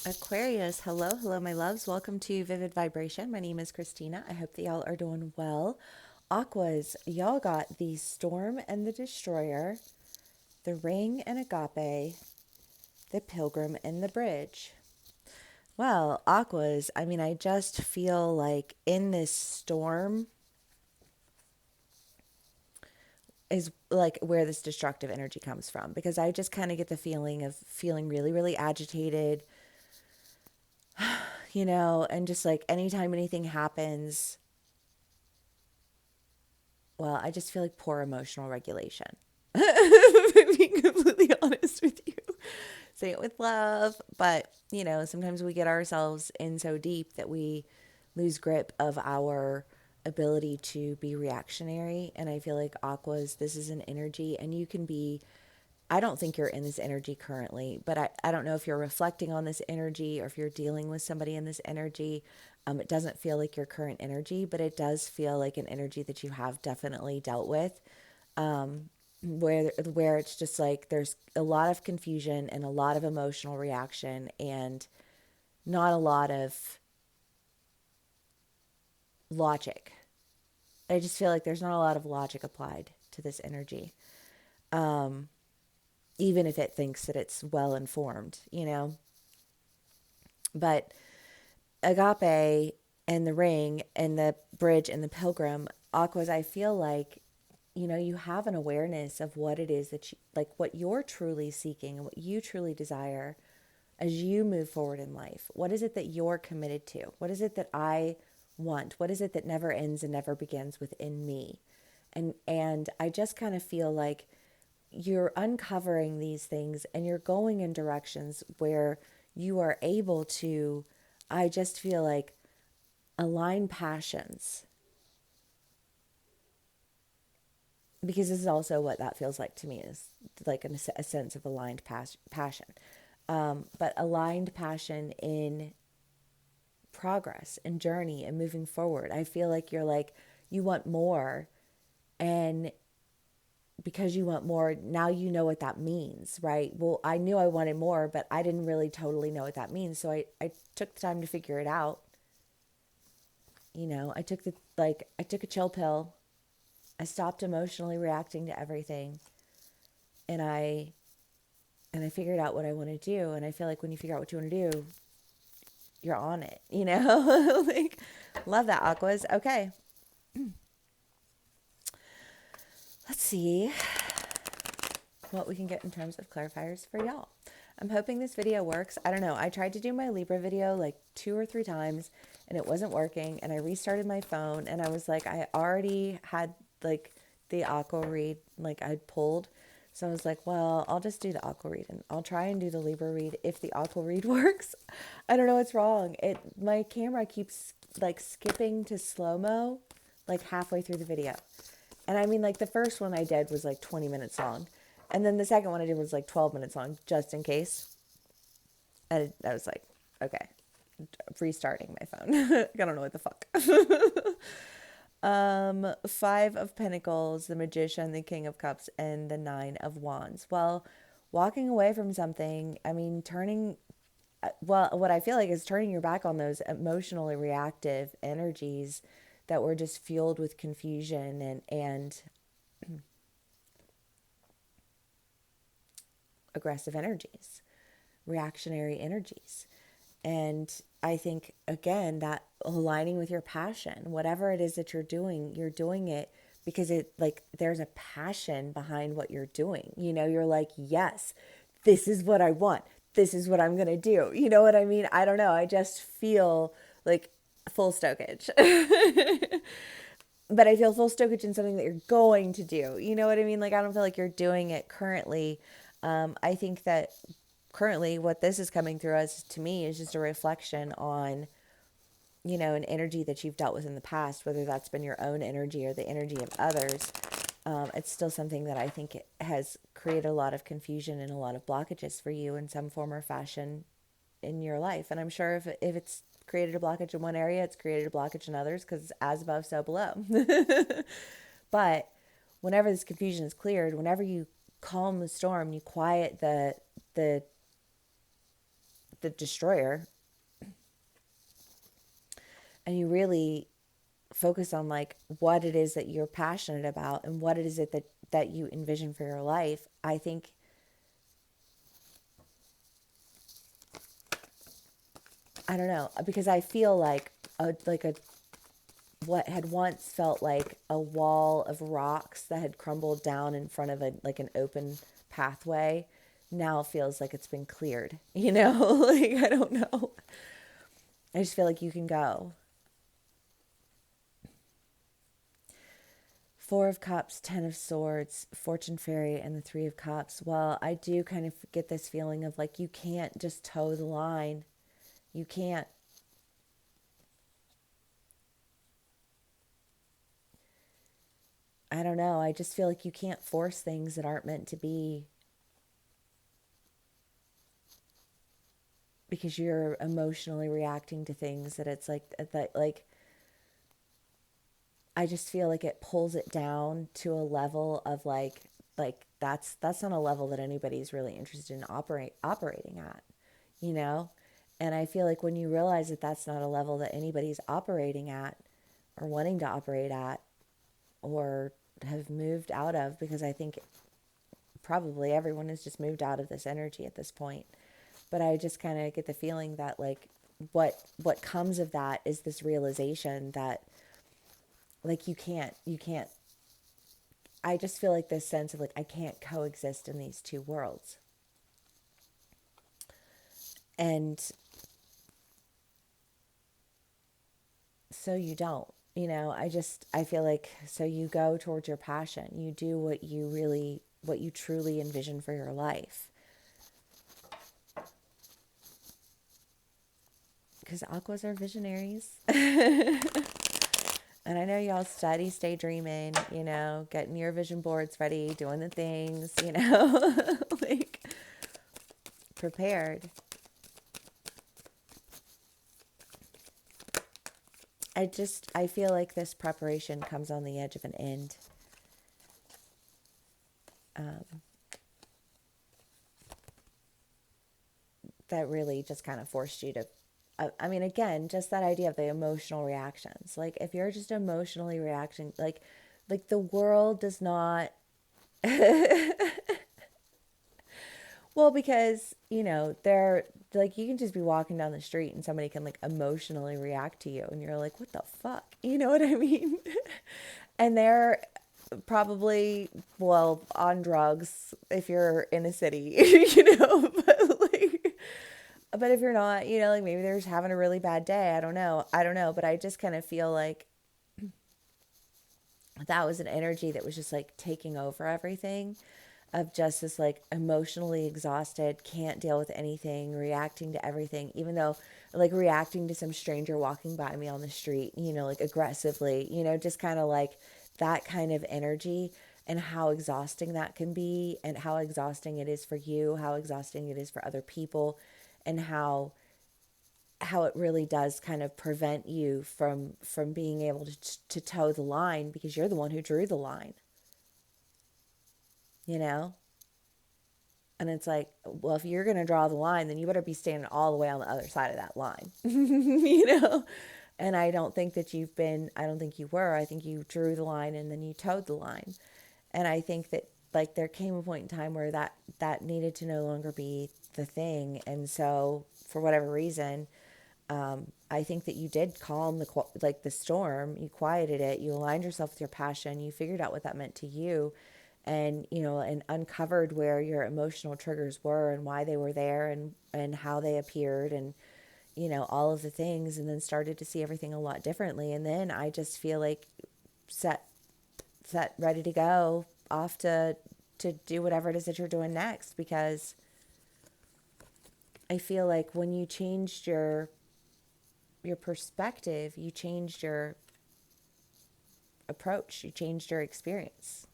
Aquarius, hello, my loves. Welcome to Vivid Vibration. My name is Christina. I hope that y'all are doing well. Aquas, y'all got the Storm and the Destroyer, the Ring and Agape, the Pilgrim and the Bridge. Well, Aquas, I just feel like in this storm is like where this destructive energy comes from because I just kind of get the feeling of feeling really, really agitated, and just like anytime anything happens, well, I just feel like poor emotional regulation. Being completely honest with you. Say it with love, but sometimes we get ourselves in so deep that we lose grip of our ability to be reactionary. And I feel like Aquas, this is an energy, and you can be. I don't think you're in this energy currently, but I don't know if you're reflecting on this energy or if you're dealing with somebody in this energy. It doesn't feel like your current energy, but it does feel like an energy that you have definitely dealt with, where it's just like there's a lot of confusion and a lot of emotional reaction and not a lot of logic. I just feel like there's not a lot of logic applied to this energy, even if it thinks that it's well informed. But Agape and the Ring and the Bridge and the Pilgrim, Aquas, I feel like, you have an awareness of what it is that you like, what you're truly seeking and what you truly desire as you move forward in life. What is it that you're committed to? What is it that I want? What is it that never ends and never begins within me? And I just kind of feel like you're uncovering these things and you're going in directions where you are able to, I just feel like, align passions, because this is also what that feels like to me, is like a sense of aligned passion, but aligned passion in progress and journey and moving forward. I feel like you're like, you want more, and because you want more, now you know what that means, right? Well, I knew I wanted more, but I didn't really totally know what that means. So I took the time to figure it out. I took a chill pill. I stopped emotionally reacting to everything, and I figured out what I want to do. And I feel like when you figure out what you want to do, you're on it. Like, love that, Aquas. Okay, let's see what we can get in terms of clarifiers for y'all. I'm hoping this video works. I don't know. I tried to do my Libra video like 2 or 3 times and it wasn't working. And I restarted my phone and I was like, I already had like the aqua read, like I'd pulled. So I was like, well, I'll just do the aqua read and I'll try and do the Libra read if the aqua read works. I don't know what's wrong. My camera keeps like skipping to slow-mo like halfway through the video. And I mean, like, the first one I did was like 20 minutes long. And then the second one I did was like 12 minutes long, just in case. And I was like, okay, restarting my phone. I don't know what the fuck. Five of Pentacles, the Magician, the King of Cups, and the Nine of Wands. Well, walking away from something, well, what I feel like is turning your back on those emotionally reactive energies that were just fueled with confusion and aggressive energies, reactionary energies. And I think, again, that aligning with your passion, whatever it is that you're doing it because it, like, there's a passion behind what you're doing. You're like, yes, this is what I want. This is what I'm going to do. You know what I mean? I don't know. I just feel like full stokage. But I feel full stokage in something that you're going to do. You know what I mean? Like, I don't feel like you're doing it currently. I think that currently what this is coming through as to me is just a reflection on, an energy that you've dealt with in the past, whether that's been your own energy or the energy of others. It's still something that I think it has created a lot of confusion and a lot of blockages for you in some form or fashion in your life. And I'm sure if it's created a blockage in one area, it's created a blockage in others, because as above, so below. But whenever this confusion is cleared, whenever you calm the storm, you quiet the the destroyer, and you really focus on like what it is that you're passionate about and what it is that you envision for your life, I think I don't know, because I feel like a what had once felt like a wall of rocks that had crumbled down in front of an open pathway now feels like it's been cleared, you know? Like, I don't know. I just feel like you can go. Four of Cups, Ten of Swords, Fortune Fairy, and the Three of Cups. Well, I do kind of get this feeling of like you can't just toe the line. You can't. I don't know. I just feel like you can't force things that aren't meant to be because you're emotionally reacting to things that it's like that like I just feel like it pulls it down to a level of like that's not a level that anybody's really interested in operating at, you know? And I feel like when you realize that that's not a level that anybody's operating at or wanting to operate at or have moved out of, because I think probably everyone has just moved out of this energy at this point. But I just kind of get the feeling that like what comes of that is this realization that like you can't I just feel like this sense of like I can't coexist in these two worlds. And so you don't, you know, I feel like so you go towards your passion. You do what you truly envision for your life. Because Aquas are visionaries. And I know y'all study, stay dreaming, you know, getting your vision boards ready, doing the things, you know, like prepared. I feel like this preparation comes on the edge of an end. That really just kind of forced you to, I mean, again, just that idea of the emotional reactions. Like if you're just emotionally reacting, like the world does not, well, because, you know, they're like, you can just be walking down the street and somebody can like emotionally react to you and you're like, what the fuck? You know what I mean? And they're probably, well, on drugs if you're in a city, you know, but if you're not, you know, like maybe they're just having a really bad day. I don't know. But I just kind of feel like that was an energy that was just like taking over everything, of just this like emotionally exhausted, can't deal with anything, reacting to everything, even though like reacting to some stranger walking by me on the street, you know, like aggressively, you know, just kind of like that kind of energy, and how exhausting that can be, and how exhausting it is for you, how exhausting it is for other people, and how it really does kind of prevent you from being able to toe the line, because you're the one who drew the line, you know? And it's like, well, if you're going to draw the line, then you better be standing all the way on the other side of that line, you know? And I don't think that I don't think you were. I think you drew the line and then you towed the line. And I think that like there came a point in time where that needed to no longer be the thing. And so for whatever reason, I think that you did calm the storm. You quieted it. You aligned yourself with your passion. You figured out what that meant to you, and you know, and uncovered where your emotional triggers were and why they were there, and how they appeared, and you know, all of the things, and then started to see everything a lot differently. And then I just feel like set ready to go off to do whatever it is that you're doing next, because I feel like when you changed your perspective, you changed your approach, you changed your experience.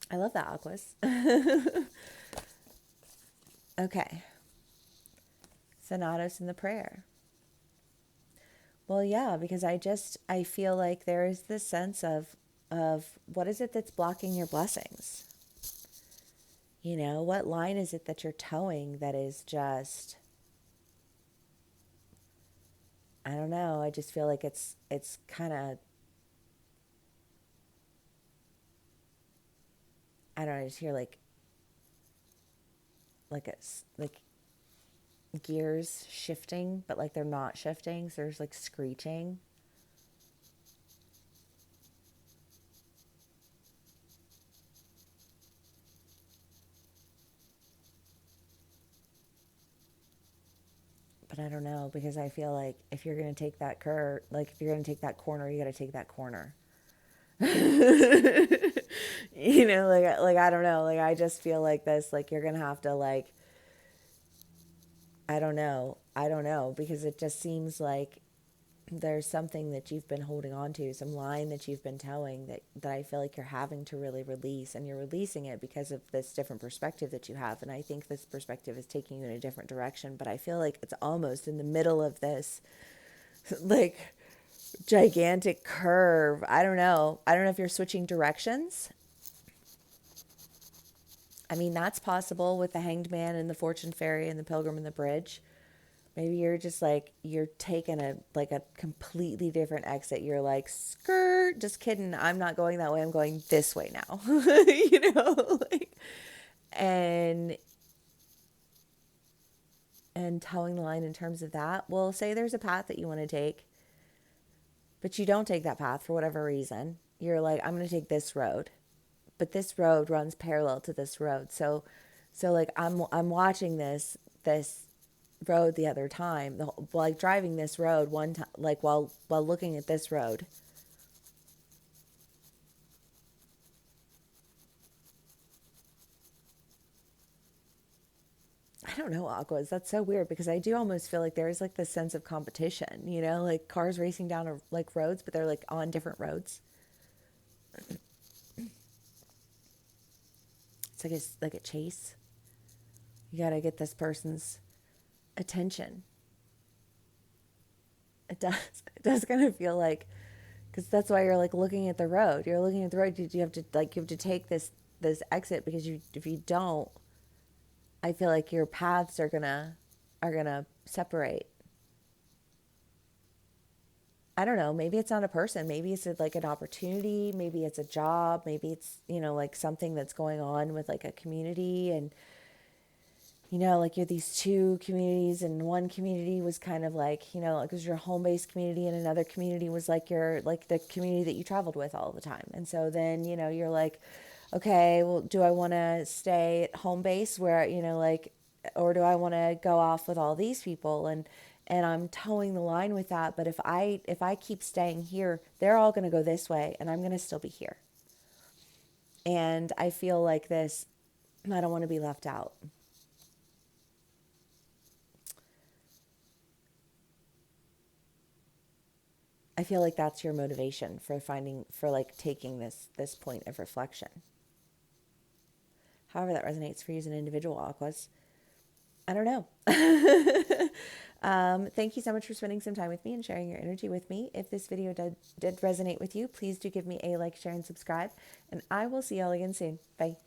I love that, Aquas. Okay. Sonatos in the prayer. Well, yeah, because I feel like there is this sense of what is it that's blocking your blessings? You know, what line is it that you're towing that is just, I don't know. I just feel like it's kind of, I don't know, I just hear like gears shifting, but like they're not shifting. So there's like screeching. But I don't know because I feel like if you're going to take that like if you're going to take that corner, you got to take that corner. You know, like I don't know, like I just feel like this, like you're going to have to like, I don't know because it just seems like there's something that you've been holding on to, some line that you've been telling that I feel like you're having to really release, and you're releasing it because of this different perspective that you have. And I think this perspective is taking you in a different direction, but I feel like it's almost in the middle of this like gigantic curve. I don't know. I don't know if you're switching directions. I mean, that's possible with the Hanged Man and the Fortune Fairy and the Pilgrim and the Bridge. Maybe you're just like, you're taking a completely different exit. You're like, skirt, just kidding. I'm not going that way. I'm going this way now. You know, like, and and towing the line in terms of that. Well, say there's a path that you want to take, but you don't take that path for whatever reason. You're like, I'm going to take this road, but this road runs parallel to this road. So like I'm watching this road the other time, like driving this road one time, like while looking at this road. I don't know, Aquas. That's so weird because I do almost feel like there is like this sense of competition, you know, like cars racing down like roads, but they're like on different roads. It's like a chase. You got to get this person's attention. It does. It does kind of feel like, because that's why you're like looking at the road. You're looking at the road. You have to like, you have to take this exit because if you don't, I feel like your paths are gonna separate. I don't know. Maybe it's not a person. Maybe it's like an opportunity. Maybe it's a job. Maybe it's, you know, like something that's going on with like a community. And, you know, like you're these two communities, and one community was kind of like, you know, like it was your home based community, and another community was like like the community that you traveled with all the time. And so then, you know, you're like, okay, well, do I want to stay at home base where, you know, like, or do I want to go off with all these people? And I'm towing the line with that. But if I keep staying here, they're all going to go this way, and I'm going to still be here. And I feel like this, I don't want to be left out. I feel like that's your motivation for like taking this point of reflection. However that resonates for you as an individual, Aquas. I don't know. Thank you so much for spending some time with me and sharing your energy with me. If this video did resonate with you, please do give me a like, share, and subscribe. And I will see y'all again soon. Bye.